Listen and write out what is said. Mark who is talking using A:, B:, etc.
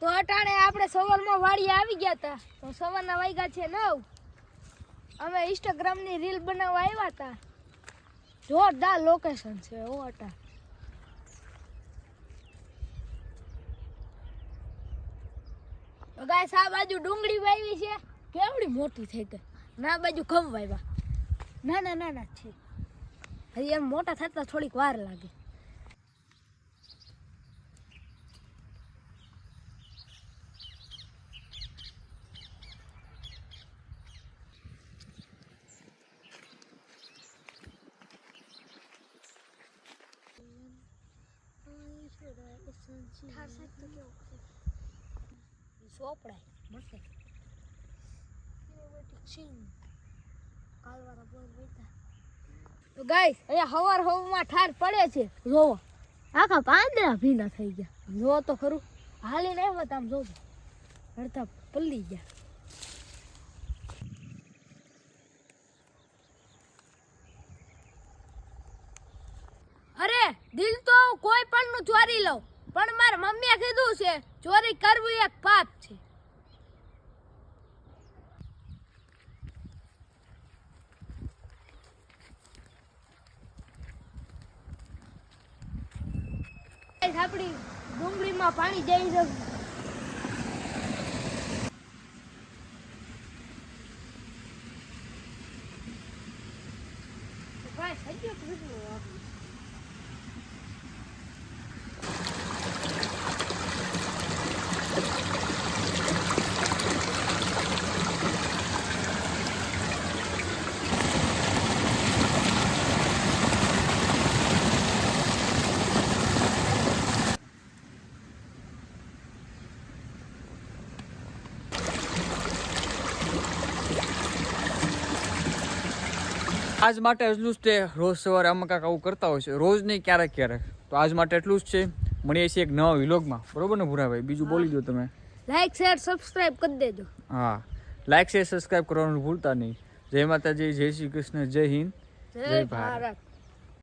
A: તો અટાણે આપણે સવારમાં વાડી આવી ગયા હતા. તો સવારના વાગ્યા છે 9. અમે ઇન્સ્ટાગ્રામની રીલ બનાવવા આવ્યા હતા. જોરદાર લોકેશન છે ઓ અટા. તો ગાઈસ આ બાજુ ડુંગળી વાવી છે, કેવડી મોટી થઈ ગઈ. ના બાજુ ઘઉં વાવ્યા, નાના છે. હજી એમ મોટા થતા થોડીક વાર લાગે. સોપડાય મસ્ત તો ગાઈસ અહીંયા હવારમાં ઠાર પડે છે. જોવો આખા પાંદડા ભીના થઈ ગયા. જોવો તો ખરું, હાલીને આવ્યા તા આમ જોવો અડધા પલ્લી ગયા. અરે દિલ તો કોઈ પણ નું ચોરી લઉં, પણ મારા મમ્મીએ કીધું છે ચોરી કરવું એક પાપ છે. આપણી ડુંગળીમાં પાણી જઈ જશે.
B: આજ માટે એટલું જ તે. રોજ સવારે અમે કાંઈક આવું કરતા હોય છે, રોજ નહીં ક્યારેક. તો આજ માટે એટલું જ છે. મળીએ છીએ એક નવા વિલોગમાં, બરોબર ને ભૂરાભાઈ? બીજું બોલી દો તમે.
A: લાઈક શેર સબસ્ક્રાઇબ કરી દેજો.
B: હા, લાઈક શેર સબસ્ક્રાઇબ કરવાનું ભૂલતા નહીં. જય માતાજી, જય શ્રી કૃષ્ણ, જય હિન્દ, જય ભારત.